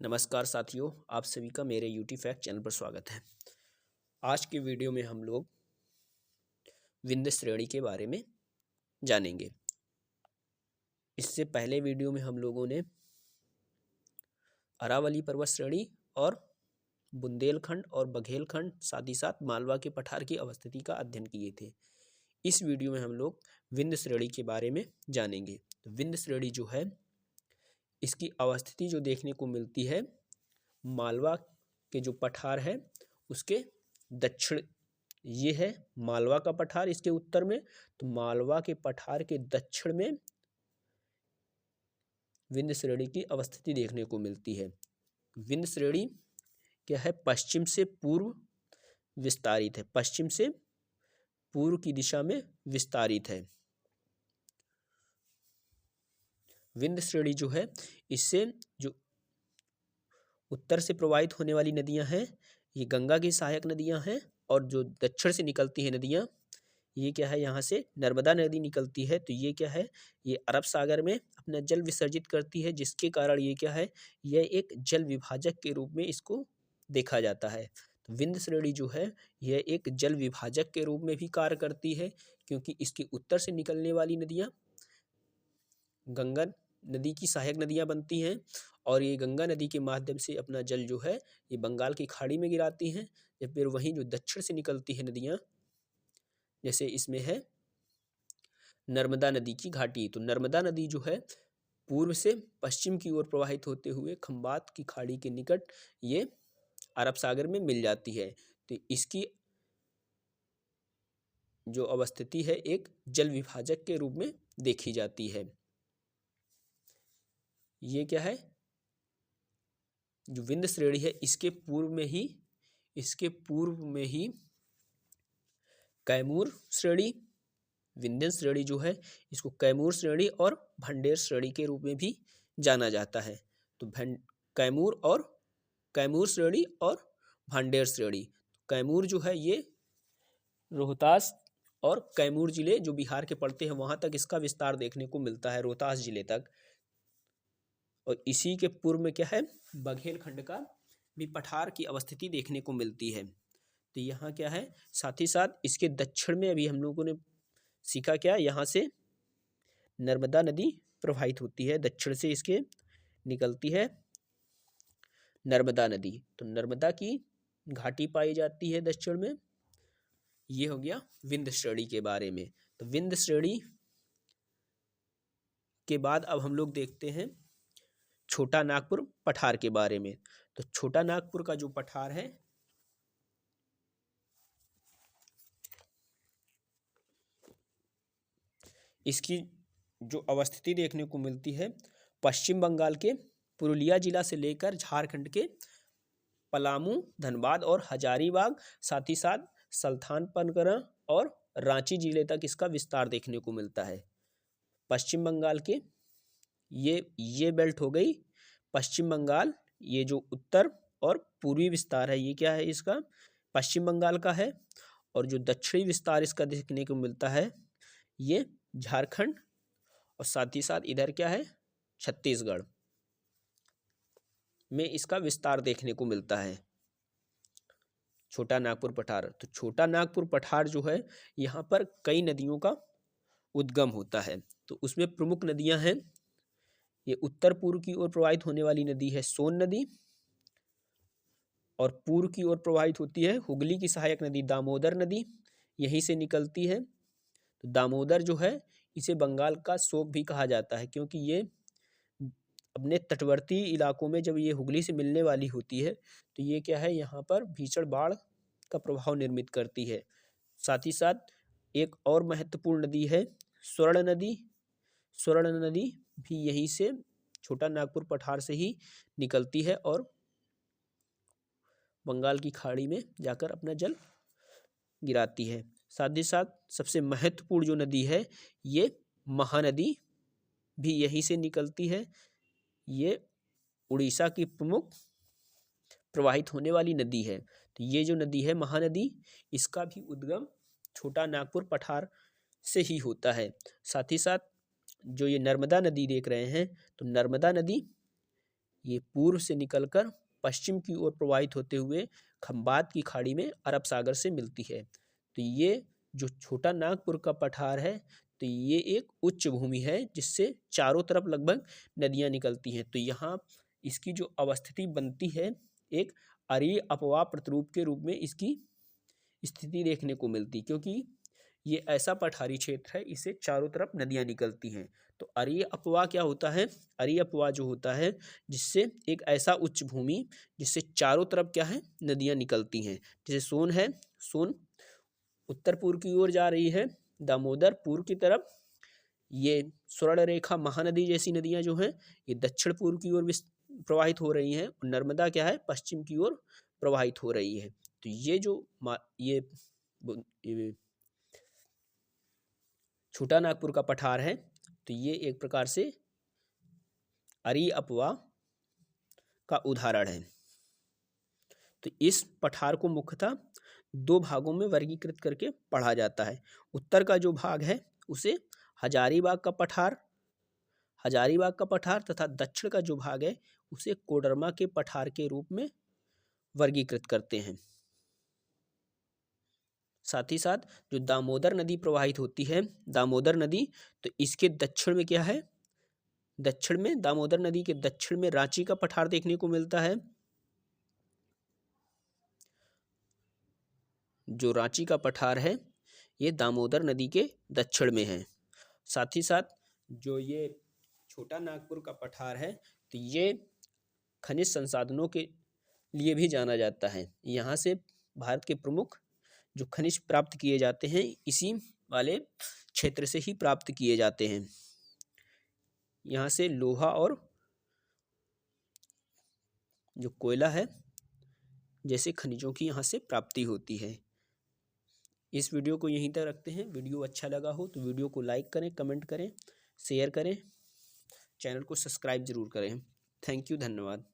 नमस्कार साथियों, आप सभी का मेरे यूटी फैक्ट चैनल पर स्वागत है। आज के वीडियो में हम लोग विंध्य श्रेणी के बारे में जानेंगे। इससे पहले वीडियो में हम लोगों ने अरावली पर्वत श्रेणी और बुंदेलखंड और बघेलखंड साथ ही साथ मालवा के पठार की अवस्थिति का अध्ययन किए थे। इस वीडियो में हम लोग विंध्य श्रेणी के बारे में जानेंगे। तो विंध्य श्रेणी जो है, इसकी अवस्थिति जो देखने को मिलती है मालवा के जो पठार है उसके दक्षिण, ये है मालवा का पठार इसके उत्तर में, तो मालवा के पठार के दक्षिण में विंध्य श्रेणी की अवस्थिति देखने को मिलती है। विंध्य श्रेणी क्या है, पश्चिम से पूर्व विस्तारित है, पश्चिम से पूर्व की दिशा में विस्तारित है। विंध्य श्रेणी जो है, इससे जो उत्तर से प्रवाहित होने वाली नदियां हैं ये गंगा की सहायक नदियां हैं, और जो दक्षिण से निकलती हैं नदियां ये क्या है, यहाँ से नर्मदा नदी निकलती है। तो ये क्या है, ये अरब सागर में अपना जल विसर्जित करती है, जिसके कारण ये क्या है, यह एक जल विभाजक के रूप में इसको देखा जाता है। तो विंध्य श्रेणी जो है यह एक जल विभाजक के रूप में भी कार्य करती है, क्योंकि इसके उत्तर से निकलने वाली नदियाँ गंगा नदी की सहायक नदियाँ बनती हैं, और ये गंगा नदी के माध्यम से अपना जल जो है ये बंगाल की खाड़ी में गिराती हैं। या फिर वहीं जो दक्षिण से निकलती है नदियाँ, जैसे इसमें है नर्मदा नदी की घाटी, तो नर्मदा नदी जो है पूर्व से पश्चिम की ओर प्रवाहित होते हुए खंबात की खाड़ी के निकट ये अरब सागर में मिल जाती है। तो इसकी जो अवस्थिति है एक जल विभाजक के रूप में देखी जाती है। ये क्या है, जो विंध्य श्रेणी है इसके पूर्व में ही कैमूर श्रेणी, विंध्य श्रेणी जो है इसको कैमूर श्रेणी और भंडेर श्रेणी के रूप में भी जाना जाता है। तो कैमूर श्रेणी और भांडेर श्रेणी, कैमूर जो है ये रोहतास और कैमूर जिले जो बिहार के पड़ते हैं वहां तक इसका विस्तार देखने को मिलता है, रोहतास जिले तक। और इसी के पूर्व में क्या है, बघेलखंड का भी पठार की अवस्थिति देखने को मिलती है। तो यहाँ क्या है, साथ ही साथ इसके दक्षिण में अभी हम लोगों ने सीखा क्या, यहाँ से नर्मदा नदी प्रवाहित होती है, दक्षिण से इसके निकलती है नर्मदा नदी, तो नर्मदा की घाटी पाई जाती है दक्षिण में। ये हो गया विंध्य श्रेणी के बारे में। तो विंध्य श्रेणी के बाद अब हम लोग देखते हैं छोटा नागपुर पठार के बारे में। तो छोटा नागपुर का जो पठार है इसकी जो अवस्थिति देखने को मिलती है पश्चिम बंगाल के पुरुलिया जिला से लेकर झारखंड के पलामू, धनबाद और हजारीबाग, साथ ही साथ सल्थानपनगरा और रांची जिले तक इसका विस्तार देखने को मिलता है। पश्चिम बंगाल के ये बेल्ट हो गई पश्चिम बंगाल, ये जो उत्तर और पूर्वी विस्तार है ये क्या है, इसका पश्चिम बंगाल का है। और जो दक्षिणी विस्तार इसका देखने को मिलता है ये झारखंड, और साथ ही साथ इधर क्या है, छत्तीसगढ़ में इसका विस्तार देखने को मिलता है छोटा नागपुर पठार। तो छोटा नागपुर पठार जो है यहाँ पर कई नदियों का उद्गम होता है। तो उसमें प्रमुख नदियां हैं, ये उत्तर पूर्व की ओर प्रवाहित होने वाली नदी है सोन नदी, और पूर्व की ओर प्रवाहित होती है हुगली की सहायक नदी दामोदर नदी, यहीं से निकलती है। तो दामोदर जो है इसे बंगाल का शोक भी कहा जाता है, क्योंकि ये अपने तटवर्ती इलाकों में जब ये हुगली से मिलने वाली होती है तो ये क्या है, यहाँ पर भीषण बाढ़ का प्रभाव निर्मित करती है। साथ ही साथ एक और महत्वपूर्ण नदी है स्वर्ण नदी, स्वर्ण नदी भी यहीं से छोटा नागपुर पठार से ही निकलती है और बंगाल की खाड़ी में जाकर अपना जल गिराती है। साथ ही साथ सबसे महत्वपूर्ण जो नदी है ये महानदी भी यहीं से निकलती है, ये उड़ीसा की प्रमुख प्रवाहित होने वाली नदी है। तो ये जो नदी है महानदी, इसका भी उद्गम छोटा नागपुर पठार से ही होता है। साथ ही साथ जो ये नर्मदा नदी देख रहे हैं, तो नर्मदा नदी ये पूर्व से निकलकर पश्चिम की ओर प्रवाहित होते हुए खंबात की खाड़ी में अरब सागर से मिलती है। तो ये जो छोटा नागपुर का पठार है, तो ये एक उच्च भूमि है जिससे चारों तरफ लगभग नदियां निकलती हैं। तो यहाँ इसकी जो अवस्थिति बनती है, एक अरीय अपवाह प्रतिरूप के रूप में इसकी स्थिति देखने को मिलती, क्योंकि ये ऐसा पठारी क्षेत्र है, इससे चारों तरफ नदियां निकलती हैं। तो अरीय अपवाह क्या होता है? अरीय अपवाह जो होता है जिससे एक ऐसा उच्च भूमि जिससे चारों तरफ क्या है, नदियां निकलती हैं। जैसे सोन है, सोन उत्तर पूर्व की ओर जा रही है, दामोदर पूर्व की तरफ, ये स्वर्ण रेखा महानदी जैसी नदियां जो हैं ये दक्षिण पूर्व की ओर प्रवाहित हो रही हैं, और नर्मदा क्या है, पश्चिम की ओर प्रवाहित हो रही है। तो ये जो ये छोटा नागपुर का पठार है, तो ये एक प्रकार से अरीय अपवाह का उदाहरण है। तो इस पठार को मुख्यतः दो भागों में वर्गीकृत करके पढ़ा जाता है। उत्तर का जो भाग है उसे हजारीबाग का पठार तथा दक्षिण का जो भाग है उसे कोडरमा के पठार के रूप में वर्गीकृत करते हैं। साथ ही साथ जो दामोदर नदी प्रवाहित होती है, दामोदर नदी, तो इसके दक्षिण में क्या है, दक्षिण में दामोदर नदी के दक्षिण में रांची का पठार देखने को मिलता है। जो रांची का पठार है ये दामोदर नदी के दक्षिण में है। साथ ही साथ जो ये छोटा नागपुर का पठार है, तो ये खनिज संसाधनों के लिए भी जाना जाता है। यहाँ से भारत के प्रमुख जो खनिज प्राप्त किए जाते हैं इसी वाले क्षेत्र से ही प्राप्त किए जाते हैं। यहाँ से लोहा और जो कोयला है जैसे खनिजों की यहाँ से प्राप्ति होती है। इस वीडियो को यहीं तक रखते हैं। वीडियो अच्छा लगा हो तो वीडियो को लाइक करें, कमेंट करें, शेयर करें, चैनल को सब्सक्राइब जरूर करें। थैंक यू, धन्यवाद।